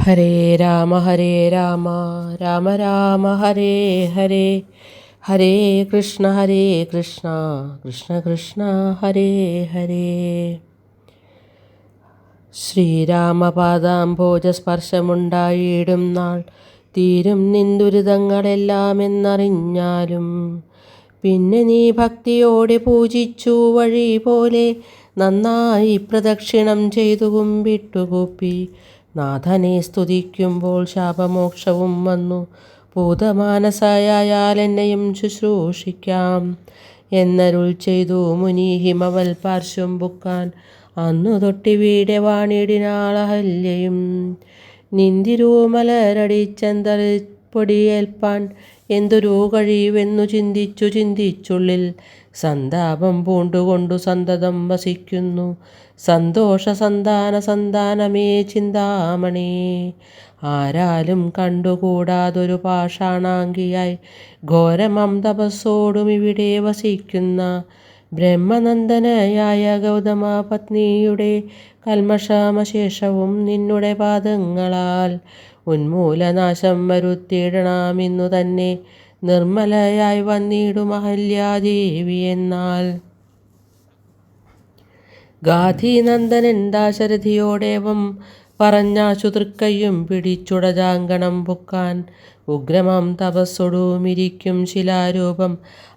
ഹരേ രാമ രാമ രാമ ഹരേ ഹരേ, ഹരേ കൃഷ്ണ കൃഷ്ണ കൃഷ്ണ ഹരേ ഹരേ. ശ്രീരാമപാദാംഭോജസ്പർശമുണ്ടായിടും നാൾ തീരും നിന്ദുരിതങ്ങളെല്ലാം എന്നറിഞ്ഞാലും, പിന്നെ നീ ഭക്തിയോടെ പൂജിച്ചു വഴി പോലെ നന്നായി പ്രദക്ഷിണം ചെയ്തു കുമ്പിട്ടുകൂപ്പി നാഥനെ സ്തുതിക്കുമ്പോൾ ശാപമോക്ഷവും വന്നു ഭൂതമാനസായാൽ എന്നെയും ശുശ്രൂഷിക്കാം എന്നരുൾ ചെയ്തു മുനി ഹിമവൽ പാർശ്വം ബുക്കാൻ. അന്നു തൊട്ടിവിടെ വാണിടിനാൾ അഹല്യയും നിന്തിരുമലരടിച്ചെന്തറിപ്പൊടിയേൽപ്പാൻ എന്തൊരു കഴിവെന്നു ചിന്തിച്ചുള്ളിൽ സന്താപം പൂണ്ടുകൊണ്ടു സന്തതം വസിക്കുന്നു. സന്താനമേ ചിന്താമണി, ആരാലും കണ്ടുകൂടാതൊരു പാഷാണാങ്കിയായി ഘോരമം തപസ്സോടും ഇവിടെ വസിക്കുന്ന ബ്രഹ്മനന്ദനയായ ഗൗതമ പത്നിയുടെ കൽമഷമശേഷവും നിന്നുടെ പാദങ്ങളാൽ ഉന്മൂലനാശം വരുത്തിയിടണമെന്നു തന്നെ നിർമ്മലയായി വന്നിടും അഹല്യാദേവി. എന്നാൽ ഗാധിനന്ദനൻ ദാശരഥിയോടേവം പറഞ്ഞാശു തൃക്കയ്യും പിടിച്ചുടജാങ്കണം പൊക്കാൻ. ഉഗ്രമം തപസ്സൊടുമിരിക്കും ശിലാരൂപം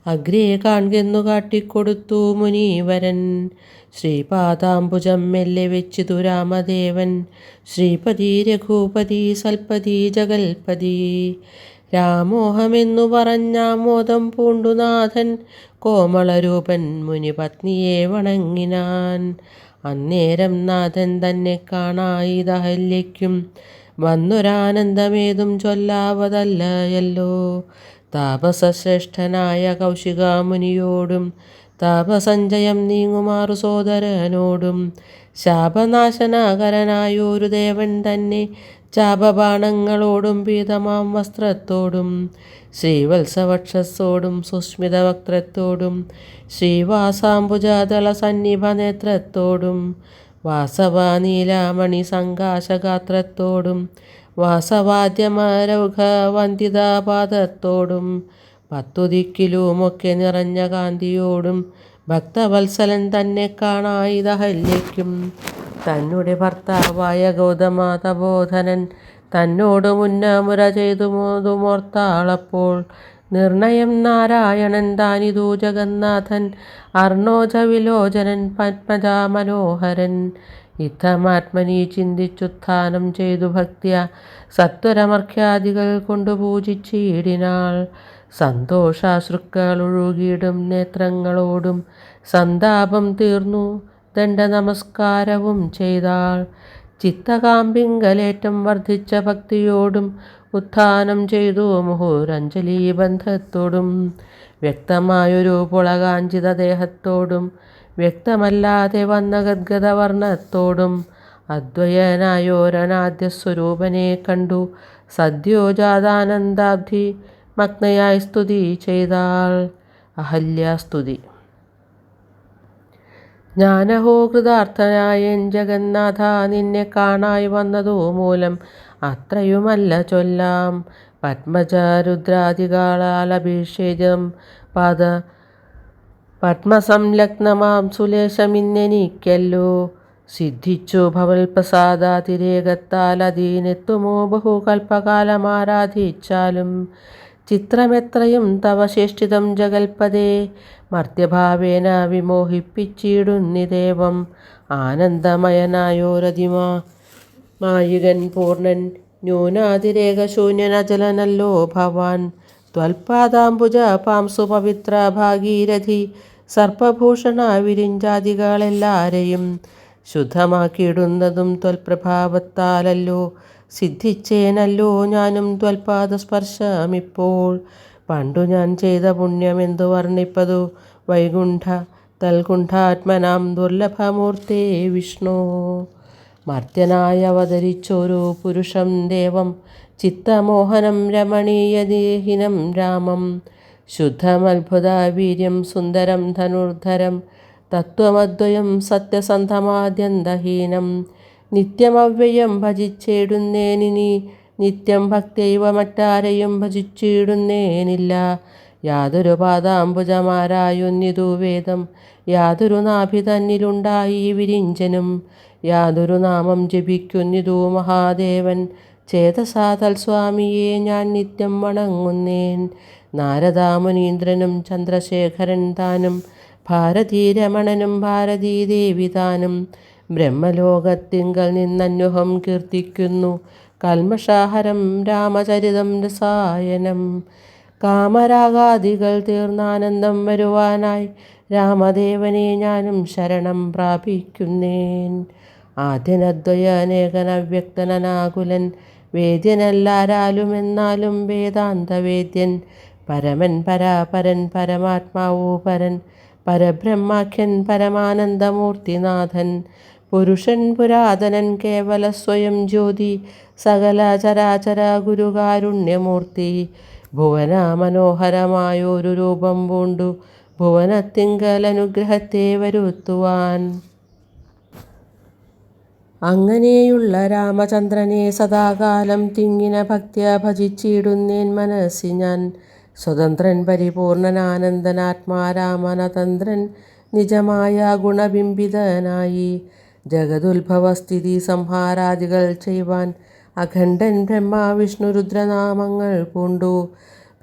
അഗ്രേ കാൺകെന്നു കാട്ടിക്കൊടുത്തു മുനീവരൻ. ശ്രീപാദാംബുജം മെല്ലെ വെച്ചിതു രാമദേവൻ, ശ്രീപതി രഘുപതി സൽപതി ജഗൽപതി. രാമോഹമെന്നു പറഞ്ഞാമോദം പൂണ്ടുനാഥൻ കോമളരൂപൻ മുനിപത്നിയെ വണങ്ങിനാൻ. അന്നേരം നാഥൻ തന്നെ കാണായിതഹല്യയ്ക്കും വന്നൊരാനന്ദമേതും ചൊല്ലാവതല്ലയല്ലോ. താപസശ്രേഷ്ഠനായ കൗശികാമുനിയോടും താപസഞ്ചയം നീങ്ങുമാറു സോദരനോടും ശാപനാശനകരനായൊരു ദേവൻ തന്നെ ചാപബാണങ്ങളോടും പീതമാം വസ്ത്രത്തോടും ശ്രീവത്സവക്ഷത്തോടും സുസ്മിത വക്ത്രത്തോടും ശ്രീവാസാംബുജാതള സന്നിഭ നേത്രത്തോടും വാസവനീലാമണി സങ്കാശഗാത്രത്തോടും വാസവാദ്യമരൗഘവന്ദിതാപാദത്തോടും പത്തുദിക്കിലുമൊക്കെ നിറഞ്ഞ കാന്തിയോടും ഭക്തവത്സലൻ തന്നെ കാണായിതഹല്യയ്ക്കും തന്നെ ഭർത്താവായ ഗൗതമ തപോധനൻ തന്നോട് മുന്നമുര ചെയ്തുമോർത്താളപ്പോൾ നിർണയം നാരായണൻ താനിതു ജഗന്നാഥൻ അർണോജവിലോചനൻ പത്മജാമനോഹരൻ. ഇത്തമാത്മനി ചിന്തിച്ചുത്ഥാനം ചെയ്തു ഭക്ത്യ സത്വരമർഘ്യാദികൾ കൊണ്ടു പൂജിച്ചിടിനാൾ. സന്തോഷാശ്രുക്കളൊഴുകിയിടും നേത്രങ്ങളോടും സന്താപം തീർന്നു ദണ്ഡ നമസ്കാരവും ചെയ്താൾ. ചിത്തകാമ്പിങ്കലേറ്റം വർദ്ധിച്ച ഭക്തിയോടും ഉത്ഥാനം ചെയ്തു മുഹുരഞ്ജലി ബന്ധത്തോടും വ്യക്തമായൊരു പുളകാഞ്ചിത ദേഹത്തോടും വ്യക്തമല്ലാതെ വന്ന ഗദ്ഗദവർണ്ണത്തോടും അദ്വയനായോരനാദ്യസ്വരൂപനെ കണ്ടു സദ്യോജാതാനന്ദാബ്ധി മഗ്നയായി സ്തുതി ചെയ്താൾ. അഹല്യാസ്തുതി. ഞാനഹോ കൃതാർത്ഥനായൻ ജഗന്നാഥ, നിന്നെ കാണായി വന്നതു മൂലം അത്രയുമല്ല ചൊല്ലാം. പത്മജരുദ്രാദികളാൽ അഭിഷേകം പത്മസംലഗ്നമാം സുലേശമിന്നെനിക്കല്ലോ സിദ്ധിച്ചു ഭവൽപ്രസാദാതിരേകത്താൽ. അതീനെത്തുമോ ബഹുകൽപ്പകാലമാരാധിച്ചാലും ചിത്രമെത്രയും തവ ചേഷ്ടിതം ജഗൽപദേ. മർത്യഭാവേന വിമോഹിപ്പിച്ചിടുന്നിദേവം ആനന്ദമയനായോരതിമായികൻ പൂർണ്ണൻ ന്യൂനാതിരേകശൂന്യനചലനല്ലോ ഭവാൻ. ത്വൽപാദാംബുജ പാംസു പവിത്ര ഭാഗീരഥി സർപ്പഭൂഷണ വിരിഞ്ചാദികളെല്ലാരെയും ശുദ്ധമാക്കിയിടുന്നതും ത്വൽപ്രഭാവത്താലല്ലോ. സിദ്ധിച്ചേനല്ലോ ഞാനും ത്വൽപാദസ്പർശമിപ്പോൾ. പണ്ടു ഞാൻ ചെയ്ത പുണ്യമെന്തു വർണ്ണിപ്പതു തൽകുണ്ഠാത്മനാം ദുർലഭമൂർത്തേ വിഷ്ണു. മർത്യനായി അവതരിച്ചൊരു പുരുഷം ദേവം ചിത്തമോഹനം രമണീയദേഹിനം രാമം. ശുദ്ധമത്ഭുത വീര്യം സുന്ദരം ധനുർധരം തത്വമദ്വയം സത്യസന്ധമാദ്യന്തഹീനം. നിത്യമവ്യയം ഭജിച്ചിടുന്നേനിനി നിത്യം ഭക്തൈവ മറ്റാരെയും ഭജിച്ചിടുന്നേനില്ല. യാതൊരു പാദാംബുജമാരായുന്നിതു വേദം യാതൊരു നാഭി തന്നിലുണ്ടായി വിരിഞ്ചനും യാതൊരു നാമം ജപിക്കുന്നിതു മഹാദേവൻ ചേതസാ തൽസ്വാമിയെ ഞാൻ നിത്യം വണങ്ങുന്നേൻ. നാരദാമുനീന്ദ്രനും ചന്ദ്രശേഖരൻ താനും ഭാരതീരമണനും ഭാരതീദേവി താനും ബ്രഹ്മലോകത്തിങ്കൽ നിന്നന്വഹം കീർത്തിക്കുന്നു കൽമഷാഹരം രാമചരിതം രസായനം. കാമരാഗാദികൾ തീർന്നാനന്ദം വരുവാനായി രാമദേവനെ ഞാനും ശരണം പ്രാപിക്കുന്നേൻ. ആദ്യനദ്വയനേകനവ്യക്തനാകുലൻ വേദ്യനല്ലാരാലുമെന്നാലും വേദാന്തവേദ്യൻ പരമൻ പരാപരൻ പരമാത്മാവോ പരൻ പരബ്രഹ്മാഖ്യൻ പരമാനന്ദമൂർത്തിനാഥൻ പുരുഷൻ പുരാതനൻ കേവല സ്വയം ജ്യോതി സകല ചരാചര ഗുരുകാരുണ്യമൂർത്തി ഭുവന മനോഹരമായൊരു രൂപം പൂണ്ടു ഭുവനത്തിങ്കൽ അനുഗ്രഹത്തെ വരുത്തുവാൻ. അങ്ങനെയുള്ള രാമചന്ദ്രനെ സദാകാലം തിങ്ങിന ഭക്ത്യ ഭജിച്ചിടുന്നേൻ മനസ്സി ഞാൻ. സ്വതന്ത്രൻ പരിപൂർണനാനന്ദൻ ആത്മാരാമനതന്ത്രൻ നിജമായ ഗുണബിംബിതനായി ജഗതുത്ഭവസ്ഥിതി സംഹാരാദികൾ ചെയ്യുവാൻ അഖണ്ഡൻ ബ്രഹ്മ വിഷ്ണു രുദ്രനാമങ്ങൾ പൂണ്ടു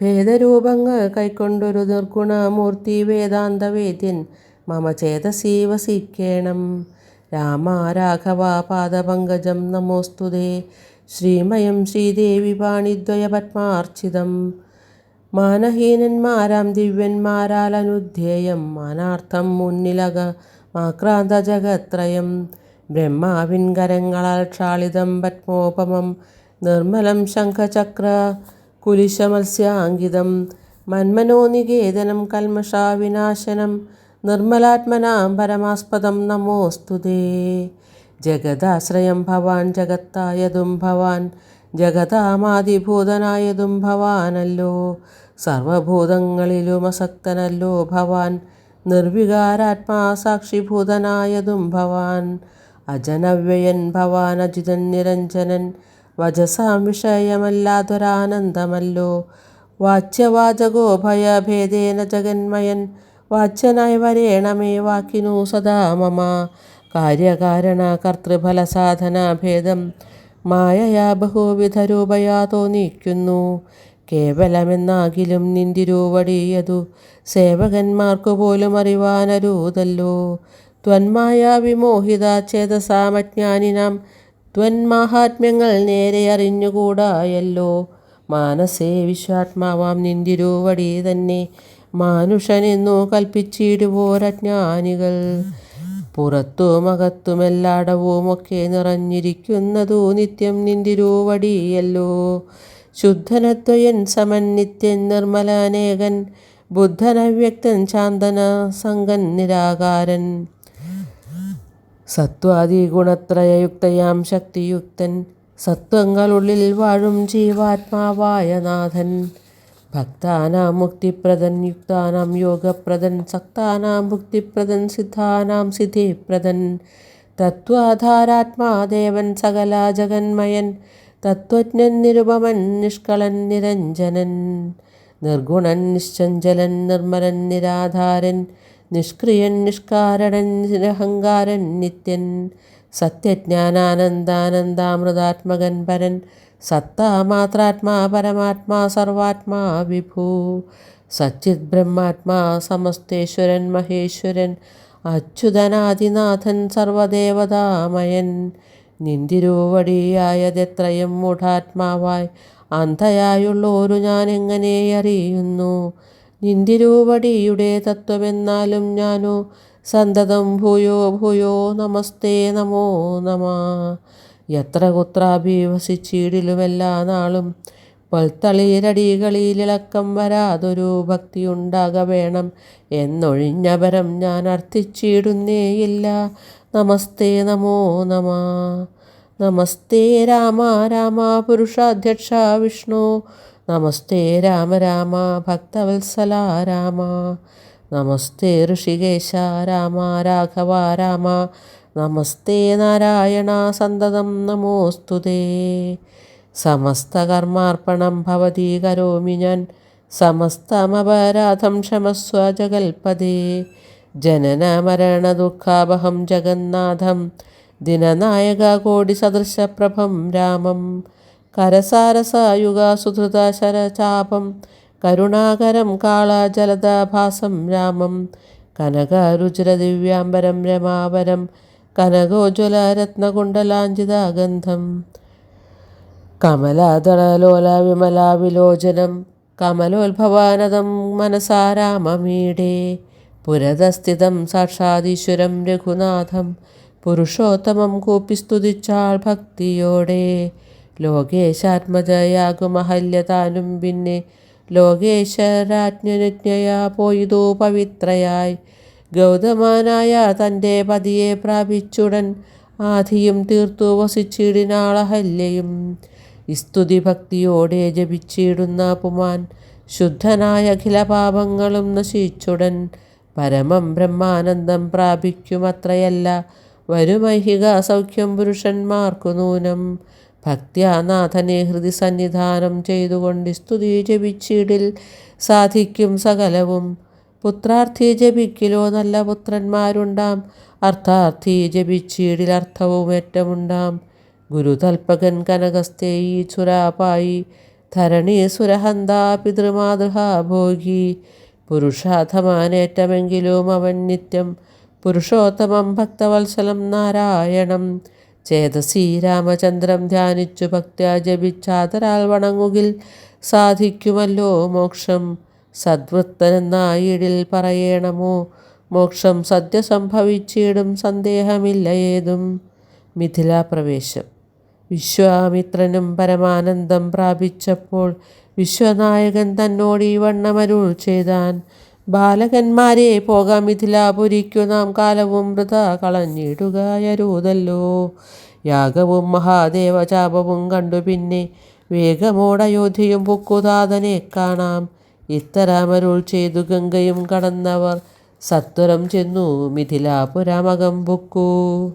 ഭേദരൂപങ്ങൾ കൈക്കൊണ്ടൊരു നിർഗുണമൂർത്തി വേദാന്തവേദ്യൻ മമ ചേതസി വസിക്കേണം. രാമ രാഘവ പാദപങ്കജം നമോസ്തുതേ ശ്രീമയം ശ്രീദേവി പാണിദ്വയ പത്മാർച്ചിതം. മാനഹീനന്മാരാം ദിവ്യന്മാരാൽ അനുധ്യേയം മാനാർത്ഥം മുന്നിലക മാക്രാന്ത ജഗത്രയം ബ്രഹ്മാവിൻ കരങ്ങളാൽ ക്ഷാളിതം പത്മോപമം നിർമ്മലം ശംഖചക്ര കുലിശമത്സ്യാങ്കിതം മന്മനോനികേതനം കൽമഷാവിനാശനം നിർമ്മലാത്മനാം പരമാസ്പദം നമോസ്തുതേ. ജഗദാശ്രയം ഭവാൻ ജഗത്തായതും ഭവാൻ ജഗതാമാദിഭൂതനായതും ഭവാനല്ലോ സർവഭൂതങ്ങളിലും അസക്തനല്ലോ ഭവാൻ നിർവികാരാത്മാ സാക്ഷിഭൂതനായതും ഭവാൻ അജനവ്യയൻ ഭവാൻ അജിതൻ നിരഞ്ജനൻ വചസാം വിഷയമല്ലാതൊരാനന്ദമല്ലോ വാച്യവാചകോ ഭയഭേദേന ജഗന്മയൻ വാച്യനായി വരേണമേ വാക്കിനു സദാ മമ. കാര്യകാരണ കർത്തൃഫലസാധന ഭേദം മായയാ ബഹുവിധരൂപയാ തോന്നിക്കുന്നു കേവലമെന്നാകിലും നിന്തിരുവടിയതു സേവകന്മാർക്കു പോലും അറിവാനരുതല്ലോ. ത്വന്മായ വിമോഹിത ചേതസാമജ്ഞാനിനാം ത്വന്മാഹാത്മ്യങ്ങൾ നേരെ അറിഞ്ഞുകൂടായല്ലോ. മാനസേ വിശ്വാത്മാവാം നിന്തിരുവടി തന്നെ മാനുഷനെന്നു കൽപ്പിച്ചിടുവോരജ്ഞാനികൾ പുറത്തുമകത്തുമെല്ലാടവുമൊക്കെ നിറഞ്ഞിരിക്കുന്നതു നിത്യം നിന്തിരുവടിയല്ലോ. ശുദ്ധനത്വയൻ സമൻ നിത്യൻ നിർമ്മലനേകൻ ബുദ്ധനവ്യക്തൻ ശാന്തന സംഗൻ നിരാകാരൻ സത്വാദി ഗുണത്രയയുക്തയാം ശക്തിയുക്തൻ സത്വങ്ങളുള്ളിൽ വാഴും ജീവാത്മാവായ നാഥൻ ഭക്താനാം മുക്തിപ്രദൻ യുക്താനാം യോഗപ്രദൻ സക്താനാം ഭുക്തിപ്രദൻ സിദ്ധാനാം സിദ്ധിപ്രദൻ തത്വാധാരാത്മാദേവൻ സകല ജഗന്മയൻ തത്വജ്ഞൻ നിരുപമൻ നിഷ്കളൻ നിരഞ്ജനൻ നിർഗുണൻ നിശ്ചഞ്ചലൻ നിർമ്മലൻ നിരാധാരൻ നിഷ്ക്രിയൻ നിഷ്കാരണൻ നിരഹങ്കാരൻ നിത്യൻ സത്യജ്ഞാനാനന്ദാനന്ദാമൃതാത്മകൻ പരൻ സത്താമാത്രാത്മാ പരമാത്മാ സർവാത്മാ വിഭൂ സച്ചിത് ബ്രഹ്മാത്മാ സമസ്തേശ്വരൻ മഹേശ്വരൻ അച്യുതനാദിനാഥൻ സർവദേവതാമയൻ നിന്തിരുവടിയായതെത്രയും മൂഢാത്മാവായി അന്ധയായുള്ളോരു ഞാൻ എങ്ങനെ അറിയുന്നു നിന്തിരുവടിയുടെ തത്വമെന്നാലും ഞാനോ സന്തതം ഭൂയോ ഭൂയോ നമസ്തേ നമോ നമ. എത്ര കുത്രാഭിവസിച്ചിടിലുമെല്ലാ നാളും പൽത്തളിരടികളിലിളക്കം വരാതൊരു ഭക്തിയുണ്ടാക വേണം എന്നൊഴിഞ്ഞപരം ഞാൻ അർത്ഥിച്ചിടുന്നേയില്ല. നമസ്തേ നമോ നമ. നമസ്തേ രാമ രാമ പുരുഷാധ്യക്ഷ വിഷ്ണു നമസ്തേ രാമ രാമ ഭക്തവത്സല രാമ നമസ്തേ ഋഷികേശ രാമ രാഘവ രാമ നമസ്തേ നാരായണ സന്തതം നമോസ്തുതേ. സമസ്തകർമാർപ്പണം ഭവതി കരോമി ഞാൻ, സമസ്തമപരാധം ക്ഷമസ്വ ജഗൽപദേ. ജനന മരണ ദുഃഖാപഹം ജഗന്നാഥം, ദിനനായക കോടിസദൃശപ്രഭം രാമം. കരസാരസായുഗാസുധൃത ശരചാപം, കരുണാകരം കാളജലദഭാസം രാമം. കനകരുചിരദിവ്യാംബരം രമാവരം, കനകോജ്വലരത്നകുണ്ടലാഞ്ജിതഗന്ധം. കമലദളലോല വിമലാവിലോചനം, കമലോത്ഭവാനദം മനസാ രാമമീഡേ. പുരതസ്ഥിതം സാക്ഷാദീശ്വരം രഘുനാഥം, പുരുഷോത്തമം കൂപ്പി സ്തുതിച്ചാൾ ഭക്തിയോടെ. ലോകേശാത്മജയാകുമഹല്യതാനും പിന്നെ, ലോകേശ്വരാജ്ഞനുജ്ഞയാ പോയിതു പവിത്രയായി. ഗൗതമനായ തൻ്റെ പതിയെ പ്രാപിച്ചുടൻ, ആധിയും തീർത്തു വസിച്ചിടിനാളഹല്യയും. സ്തുതി ഭക്തിയോടെ ജപിച്ചിടുന്ന പുമാൻ, ശുദ്ധനായ അഖില പാപങ്ങളും നശിച്ചുടൻ. പരമം ബ്രഹ്മാനന്ദം പ്രാപിക്കുമത്രയല്ല, വരുമൈഹിക സൗഖ്യം പുരുഷന്മാർക്കു നൂനം. ഭക്ത്യാനാഥനെ ഹൃദി സന്നിധാനം ചെയ്തുകൊണ്ട് സ്തുതി ജപിച്ചിടിൽ സാധിക്കും സകലവും. പുത്രാർത്ഥി ജപിക്കിലോ നല്ല പുത്രന്മാരുണ്ടാം, അർത്ഥാർത്ഥി ജപിച്ചിടിൽ അർത്ഥവും ഏറ്റമുണ്ടാം. ഗുരുതൽപകൻ കനകസ്ഥേ ഈശ്വരാപായി, ധരണി സുരഹന്ത പിതൃമാതൃഹാഭോഗി. പുരുഷാധമാനേറ്റമെങ്കിലും അവൻ നിത്യം, പുരുഷോത്തമം ഭക്തവത്സലം നാരായണം. ചേതസി രാമചന്ദ്രം ധ്യാനിച്ചു ഭക്ത്യാ ജപിച്ചാതരാൽ വണങ്ങുകിൽ സാധിക്കുമല്ലോ മോക്ഷം. സദ്വൃത്തനെന്നായിടിൽ പറയണമോ, മോക്ഷം സദ്യ സംഭവിച്ചിടും സന്ദേഹമില്ല ഏതും. മിഥിലാപ്രവേശം. വിശ്വാമിത്രനും പരമാനന്ദം പ്രാപിച്ചപ്പോൾ, വിശ്വനായകൻ തന്നോട് ഈ വണ്ണമരുൾ ചെയ്താൻ. ബാലകന്മാരെ പോകാം മിഥിലാപുരിക്കു, നാം കാലവും വൃഥ കളഞ്ഞിടുകയരുതല്ലോ. യാഗവും മഹാദേവചാപവും കണ്ടു പിന്നെ, വേഗമോടയോധ്യയും പൊക്കുതാതനെ കാണാം. ഇത്തരമരുൾ ചെയ്തു ഗംഗയും കടന്നവർ, സത്വരം ചെന്നു മിഥിലാപുരമകം പൊക്കൂ.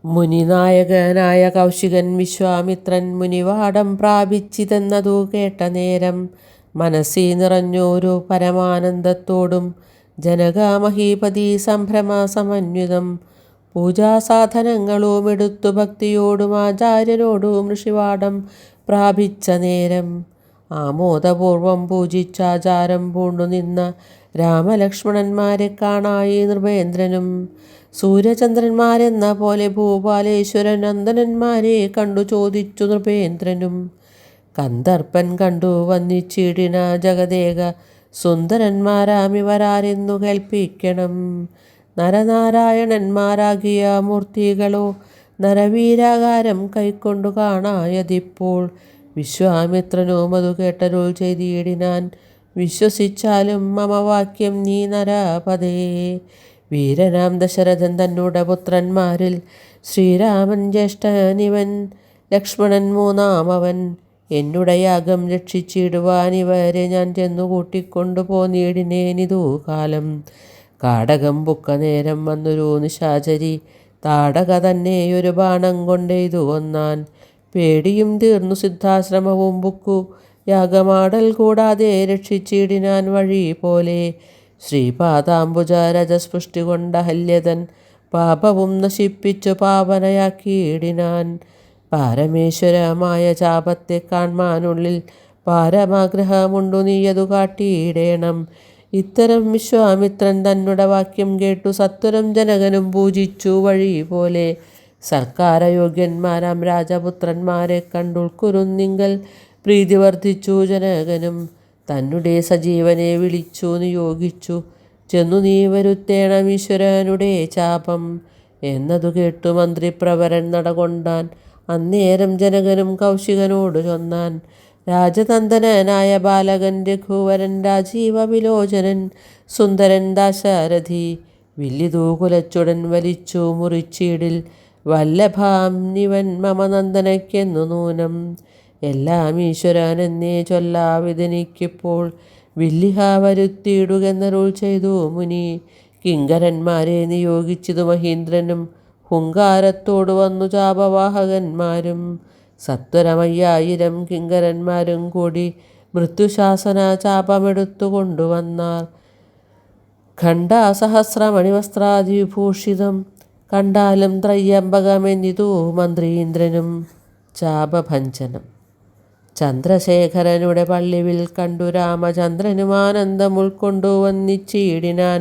മുനിനായകനായ കൗശികൻ വിശ്വാമിത്രൻ മുനിവാടം പ്രാപിച്ചിതെന്നതു കേട്ട നേരം, മനസ്സി നിറഞ്ഞോരു പരമാനന്ദത്തോടും ജനകമഹീപതി സംഭ്രമ സമന്വിതം. പൂജാസാധനങ്ങളും എടുത്തു ഭക്തിയോടും ആചാര്യനോടും ഋഷിവാടം പ്രാപിച്ച നേരം, ആമോദപൂർവം പൂജിച്ചാചാരം പൂണ്ടു നിന്ന രാമലക്ഷ്മണന്മാരെ കാണായി നൃപേന്ദ്രനും. സൂര്യചന്ദ്രന്മാരെന്ന പോലെ ഭൂപാലേശ്വരൻ നന്ദനന്മാരെ കണ്ടു ചോദിച്ചു നൃപേന്ദ്രനും. കന്ദർപ്പൻ കണ്ടു വന്നിച്ചിടിന ജഗദേക സുന്ദരന്മാരാമിവരാരെന്നു കേൾപ്പിക്കണം. നരനാരായണന്മാരാകിയ മൂർത്തികളോ നരവീരാകാരം കൈക്കൊണ്ടു കാണായതിപ്പോൾ. വിശ്വാമിത്രനും അതു കേട്ടരുൾ ചെയ്തിടിനാൻ, വിശ്വസിച്ചാലും മമ വാക്യം നീ നരപദേ. വീരനാം ദശരഥൻ തന്നുടെ പുത്രന്മാരിൽ, ശ്രീരാമൻ ജ്യേഷ്ഠനിവൻ, ലക്ഷ്മണൻ മൂന്നാമവൻ. എന്നുടെ യാഗം രക്ഷിച്ചിടുവാൻ ഇവരെ ഞാൻ ചെന്നു കൂട്ടിക്കൊണ്ടു പോന്നിടിനേനിതു കാലം. കാടകം പുക്ക നേരം വന്നൊരു നിശാചരി, താടക തന്നെയൊരു ബാണം കൊണ്ടെയ്തു കൊന്നാൻ. പേടിയും തീർന്നു സിദ്ധാശ്രമവും പുക്കു, യാഗമാടൽ കൂടാതെ രക്ഷിച്ചിടിനാൻ വഴി പോലെ. ശ്രീപാദാംബുജ രജസ്പുഷ്ടി കൊണ്ട ഹല്യതൻ, പാപവും നശിപ്പിച്ചു പാവനയാക്കിയിടിനാൻ. പാരമേശ്വരമായ ചാപത്തെ കാൺമാനുള്ളിൽ, പാരമാഗ്രഹമുണ്ടു നീയതു കാട്ടിയിടേണം. ഇത്തരം വിശ്വാമിത്രൻ തന്നുടെ വാക്യം കേട്ടു സത്വരം ജനകനും പൂജിച്ചു വഴി പോലെ. സർക്കാരയോഗ്യന്മാരാം രാജപുത്രന്മാരെ കണ്ടുൾക്കുരുന്നിങ്കൽ പ്രീതി വർദ്ധിച്ചു ജനകനും. തന്നെ സജീവനെ വിളിച്ചു നിയോഗിച്ചു, ചെന്നു നീ വരുത്തേണം ഈശ്വരനുടെ ചാപം. എന്നതു കേട്ടു മന്ത്രിപ്രവരൻ നടകൊണ്ടാൻ. അന്നേരം ജനകനും കൗശികനോട് ചൊന്നാൻ, രാജതന്തനായ ബാലകൻ രഘുവരൻ രാജീവ വിലോചനൻ സുന്ദരൻ ദാശരഥി. വില്ലിതു കുലച്ചുടൻ വലിച്ചു മുറിച്ചിടിൽ, വല്ലഭാം നിവൻ മമ നന്ദനയ്ക്കെന്നു നൂനം. എല്ലാം ഈശ്വരനെന്നേ ചൊല്ലാവിതെനിക്കിപ്പോൾ, വില്ലിഹ വരുത്തിയിടുകെന്നരുൾ ചെയ്തു മുനി. കിങ്കരന്മാരെ നിയോഗിച്ചതു മഹീന്ദ്രനും ഹുങ്കാരത്തോടു വന്നു ചാപവാഹകന്മാരും. സത്വരമയ്യായിരം കിങ്കരന്മാരും കൂടി മൃത്യുശാസന ചാപമെടുത്തു കൊണ്ടുവന്നാർ. ഖണ്ഡാസഹസ്രമണിവസ്ത്രാദിവിഭൂഷിതം കണ്ടാലും ത്രയ്യംബകമെന്നിതു മന്ത്രീന്ദ്രനും. ചാപഭഞ്ജനം. ചന്ദ്രശേഖരനുടെ പള്ളിവിൽ കണ്ടു രാമചന്ദ്രനും ആനന്ദം ഉൾക്കൊണ്ടു വന്നിച്ചിടിനാൻ.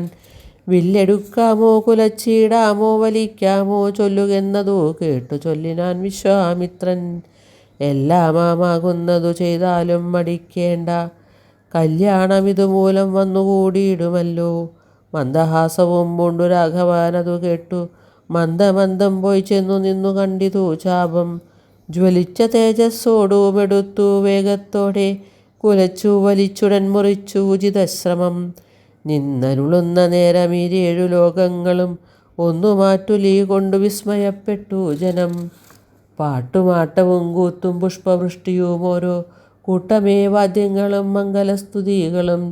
വില്ലെടുക്കാമോ കുലച്ചിടാമോ വലിക്കാമോ ചൊല്ലുകെന്നതു കേട്ടു ചൊല്ലിനാൻ വിശ്വാമിത്രൻ. എല്ലാമാകുന്നതു ചെയ്താലും മടിക്കേണ്ട, കല്യാണമിതുമൂലം വന്നുകൂടിയിടുമല്ലോ. മന്ദഹാസവും പൂണ്ടു രാഘവനതു കേട്ടു മന്ദമന്ദം പോയി ചെന്നു നിന്നു കണ്ടിതു ചാപം. ജ്വലിച്ച തേജസ്സോടുമെടുത്തു വേഗത്തോടെ കുലച്ചു വലിച്ചുടൻ മുറിച്ചു ഉചിതശ്രമം. നിന്നരുളുന്ന നേരമീരേഴു ലോകങ്ങളും ഒന്നു മാറ്റുലീ കൊണ്ടു വിസ്മയപ്പെട്ടു ജനം. പാട്ടുമാട്ടവും കൂത്തും പുഷ്പവൃഷ്ടിയും ഓരോ കൂട്ടമേ വാദ്യങ്ങളും മംഗലസ്തുതികളും.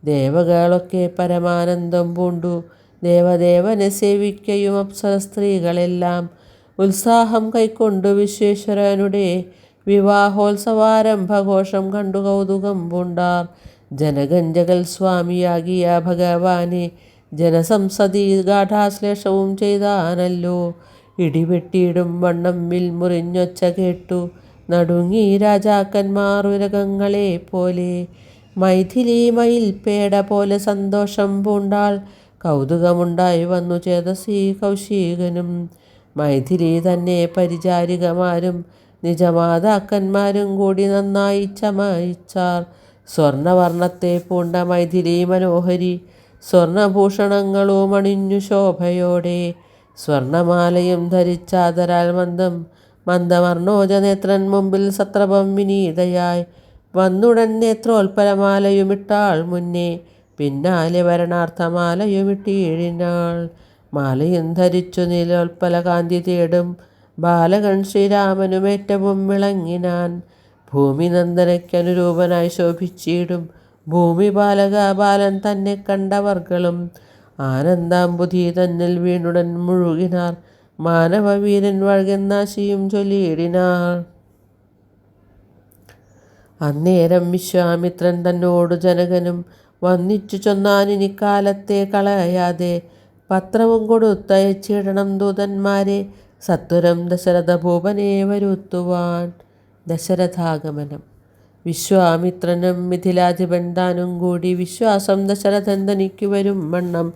ദേവകളൊക്കെ പരമാനന്ദം പൂണ്ടു ദേവദേവനെ സേവിക്കയും അപ്സര സ്ത്രീകളെല്ലാം ഉത്സാഹം കൈക്കൊണ്ടു വിശ്വേശ്വരനുടെ വിവാഹോത്സവാരംഭഘോഷം കണ്ടു കൗതുകം പൂണ്ടാർ. ജനകഞ്ജകൽ സ്വാമിയാകിയ ഭഗവാനെ ജനസംസതി ഗാഠാശ്ലേഷവും ചെയ്താനല്ലോ. ഇടിവെട്ടിയിടും വണ്ണം വിൽമുറിഞ്ഞൊച്ച കേട്ടു നടുങ്ങി രാജാക്കന്മാർ ഉരകങ്ങളെ പോലെ. മൈഥിലി മയിൽപേട പോലെ സന്തോഷം പൂണ്ടാൾ. കൗതുകമുണ്ടായി വന്നു ചേതസി കൗശികനും. മൈഥിലി തന്നെ പരിചാരികമാരും നിജമാതാക്കന്മാരും കൂടി നന്നായി ചമയിച്ചാർ. സ്വർണവർണ്ണത്തെ പൂണ്ട മൈഥിലി മനോഹരി സ്വർണഭൂഷണങ്ങളും അണിഞ്ഞു ശോഭയോടെ. സ്വർണമാലയും ധരിച്ചാദരാൽ മന്ദമർണോജനേത്രൻ മുമ്പിൽ സത്രപം വിനീതയായി വന്നുടൻ നേത്രോൽപ്പലമാലയുമിട്ടാൾ മുന്നേ. പിന്നാലെ വരണാർത്ഥമാലയുമിട്ടീഴിനാൾ. മാലയും ധരിച്ചു നീലോൽപ്പല കാന്തി തേടും ബാലകൻ ശ്രീരാമനുമേറ്റവും വിളങ്ങിനാൻ. ഭൂമിനന്ദനയ്ക്കനുരൂപനായി ശോഭിച്ചിടും ഭൂമി ബാലക ബാലൻ തന്നെ കണ്ടവർകളും. ആനന്ദാംബുധി തന്നിൽ വീണുടൻ മുഴുകിനാർ. മാനവവീരൻ വഴകെന്നാശിയും ചൊല്ലിയിടിനാർ. അന്നേരം വിശ്വാമിത്രൻ തന്നോടു ജനകനും വന്നിച്ചു ചൊന്നാനിനിക്കാലത്തെ കളയാതെ പത്രവും കൊടുത്തയച്ചിടണം ദൂതന്മാരെ സത്വരം ദശരഥ ഭൂപനെ വരുത്തുവാൻ. ദശരഥാഗമനം. വിശ്വാമിത്രനും മിഥിലാധിപൻ താനും കൂടി വിശ്വാസം ദശരഥൻ തനിക്കു വരും വണ്ണം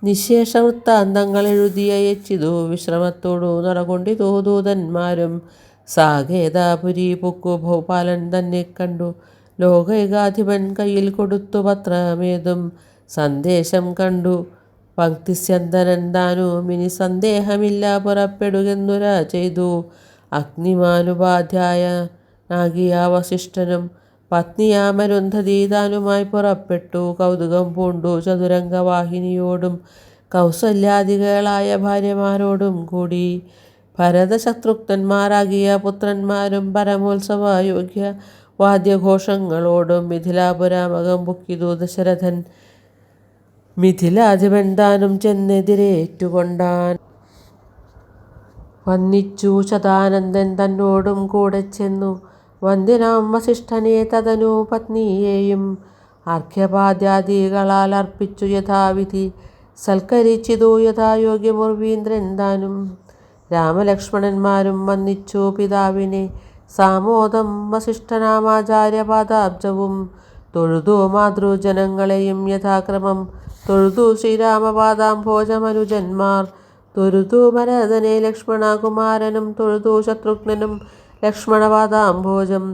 നിശേഷ വൃത്താന്തങ്ങൾ എഴുതിയയച്ചിതു. വിശ്രമത്തോടു നടകൊണ്ടിതു ദൂതന്മാരും. സാകേതാപുരി പൊക്കു ഭൂപാലൻ തന്നെ കണ്ടു ലോകൈകാധിപൻ കയ്യിൽ കൊടുത്തു പത്രമേതും. സന്ദേശം കണ്ടു പങ്ക്തിസ്യന്തനൻ താനും ഇനി സന്ദേഹമില്ല പുറപ്പെടുകെന്നുര ചെയ്തു. അഗ്നിമാനുപാധ്യായനാകിയ വസിഷ്ഠനും പത്നിയാമരുന്ധതി താനുമായി പുറപ്പെട്ടു. കൗതുകം പൂണ്ടു ചതുരംഗവാഹിനിയോടും കൗസല്യാദികളായ ഭാര്യമാരോടും കൂടി. ഭരതശത്രുഘ്നന്മാരാകിയ പുത്രന്മാരും പരമോത്സവയോഗ്യ വാദ്യഘോഷങ്ങളോടും മിഥിലാപുരാമകം പൊക്കിതു ദശരഥൻ. മിഥിലാധിപൻ താനും ചെന്നെതിരേറ്റുകൊണ്ടാൻ. വന്നിച്ചു ശതാനന്ദൻ തന്നോടും കൂടെ ചെന്നു വന്ദ്യനാം വസിഷ്ഠനെ തതനു പത്നിയെയും. അർഘ്യപാദ്യാദികളാൽ അർപ്പിച്ചു യഥാവിധി സൽക്കരിച്ചിതു യഥായോഗ്യമുർവീന്ദ്രൻ താനും. രാമലക്ഷ്മണന്മാരും വന്നിച്ചു പിതാവിനെ സാമോദം വസിഷ്ഠനാമാചാര്യപാദാബ്ജവും. തൊഴുതു മാതൃജനങ്ങളെയും യഥാക്രമം തൊഴുതു ശ്രീരാമപാദാംഭോജമനുജന്മാർ. തൊഴുതു ഭരതനെ ലക്ഷ്മണകുമാരനും തൊഴുതു ശത്രുഘ്നനും ലക്ഷ്മണപാദാംഭോജം.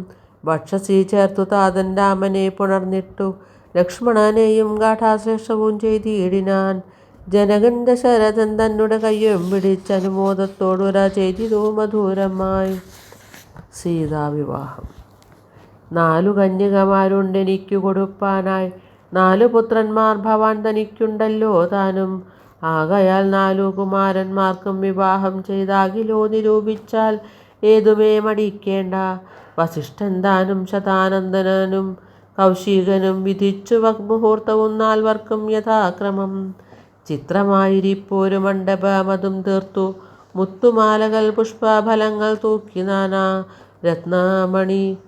വക്ഷസി ചേർത്തു താതൻ രാമനെ പുണർന്നിട്ടു ലക്ഷ്മണനെയും ഗാഠാശ്ലേഷവും ചെയ്തിടിനാൻ. ജനകൻ ദശരഥൻ തന്നെ കയ്യും പിടിച്ചനുമോദത്തോടുര ചെയ്തിതു മധുരമായി. സീതാവിവാഹം. 4 കന്യകമാരുണ്ടെനിക്കു കൊടുപ്പാനായി 4 പുത്രന്മാർ ഭവാൻ തനിക്കുണ്ടല്ലോ താനും. ആകയാൽ 4 കുമാരന്മാർക്കും വിവാഹം ചെയ്താകിലോ നിരൂപിച്ചാൽ ഏതുമേ മടിക്കേണ്ട. വസിഷ്ഠൻ താനും ശതാനന്ദനും കൗശികനും വിധിച്ചു മുഹൂർത്തവും 4 യഥാക്രമം. ചിത്രമായിരിപ്പോരു മണ്ഡപമതും തീർത്തു. മുത്തുമാലകൾ പുഷ്പഫലങ്ങൾ തൂക്കി നാനാ രത്നമണി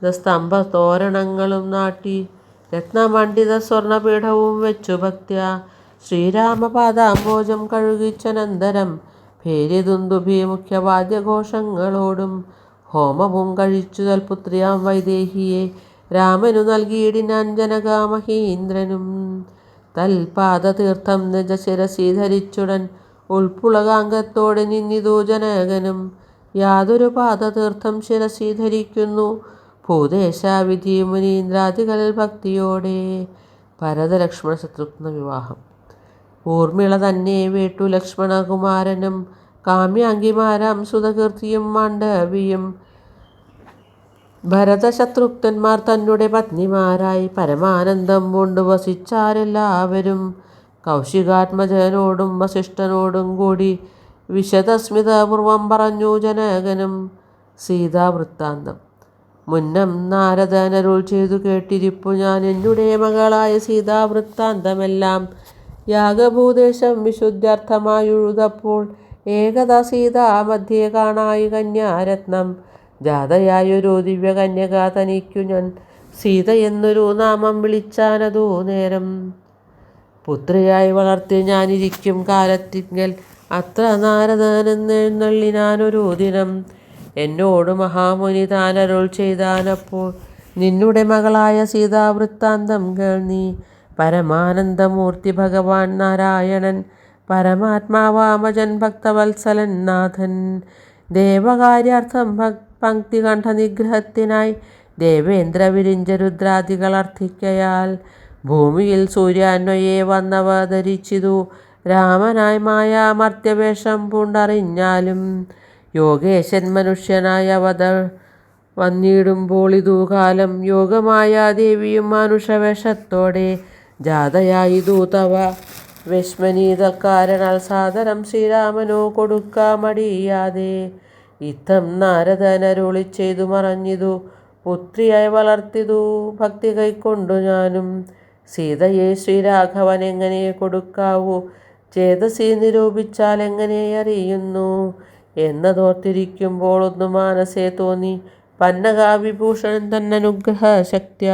സ്തംഭ തോരണങ്ങളും നാട്ടി. രത്നമണ്ഡിത സ്വർണപീഠവും വെച്ചു ഭക്ത്യാ ശ്രീരാമപാദാംബോജം കഴുകിച്ചനന്തരം ഭേരിദുന്ദുഭി മുഖ്യവാദ്യഘോഷങ്ങളോടും ഹോമവും കഴിച്ചു തൽപുത്രിയാം വൈദേഹിയെ രാമനു നൽകിയിടിനാൻ ജനകാമഹീന്ദ്രനും. തൽപാദതീർത്ഥം നിജശിരസി ധരിച്ചുടൻ ഉൾപ്പുളകാംഗത്തോടെ നിന്നിതു ജനകനും. യാതൊരു പാദതീർത്ഥം ശിരസി ധരിക്കുന്നു ഭൂദേശാവിധി മുനീന്ദ്രാദികൾ ഭക്തിയോടെ. ഭരതലക്ഷ്മണ ശത്രുഘ്ന വിവാഹം. ഊർമിള തന്നെ വേട്ടു ലക്ഷ്മണകുമാരനും കാമ്യാംഗിമാരാം സുതകീർത്തിയും മാണ്ഡവിയും ഭരതശത്രുഘ്നന്മാർ തന്നെ പത്നിമാരായി പരമാനന്ദം പൂണ്ടു വസിച്ചാരെല്ലാവരും. കൗശികാത്മജനോടും വസിഷ്ഠനോടും കൂടി വിശദസ്മിതപൂർവം പറഞ്ഞു ജനകനും സീതാവൃത്താന്തം. മുന്നം നാരദനരുൾ ചെയ്തു കേട്ടിരിപ്പു ഞാൻ എന്നുടെ മകളായ സീതാവൃത്താന്തമെല്ലാം. യാഗഭൂദേശം വിശുദ്ധ്യർത്ഥമായുഴുതപ്പോൾ ഏകദാ സീതാ മധ്യേ കാണായി കന്യാരത്നം. ജാതയായൊരു ദിവ്യകന്യക തനിക്കു ഞാൻ സീത എന്നൊരു നാമം വിളിച്ചാനതു നേരം. പുത്രിയായി വളർത്തി ഞാനിരിക്കും കാലത്തിങ്കൽ അത്ര നാരദനെന്നെഴുന്നള്ളിനാനൊരു ദിനം. എന്നോട് മഹാമുനി താനരുൾ ചെയ്താനപ്പോൾ നിന്നുടെ മകളായ സീതാവൃത്താന്തം കേൾനീ. പരമാനന്ദമൂർത്തി ഭഗവാൻ നാരായണൻ പരമാത്മാവാമജൻ ഭക്തവത്സലൻ നാഥൻ. ദേവകാര്യാർത്ഥം പങ്ക്തികണ്ഠ നിഗ്രഹത്തിനായി ദേവേന്ദ്ര വിരിഞ്ച രുദ്രാദികൾ അർത്ഥിക്കയാൽ ഭൂമിയിൽ സൂര്യാന്വയെ വന്നവതരിച്ചിതു രാമനായി മായാമർത്യവേഷം പൂണ്ടറിഞ്ഞാലും. യോഗേശൻ മനുഷ്യനായി വന്നിടുമ്പോൾ ഇതു കാലം യോഗമായ ദേവിയും മാനുഷവേഷത്തോടെ ജാതയായിതു തവ വിസ്മനീതക്കാരനാൽ സാദരം ശ്രീരാമനോ കൊടുക്കാമടിയാതെ. ഇത്തം നാരദനരുളി ചെയ്തു മറഞ്ഞിതു പുത്രിയായി വളർത്തിതു ഭക്തി കൈക്കൊണ്ടു ഞാനും. സീതയെ ശ്രീരാഘവൻ എങ്ങനെ കൊടുക്കാവൂ ചേതസി നിരൂപിച്ചാൽ എങ്ങനെ അറിയുന്നു എന്നതോർത്തിരിക്കുമ്പോൾ ഒന്നു മാനസേ തോന്നി. പന്നകാവിഭൂഷണൻ തന്നനുഗ്രഹ ശക്തിയ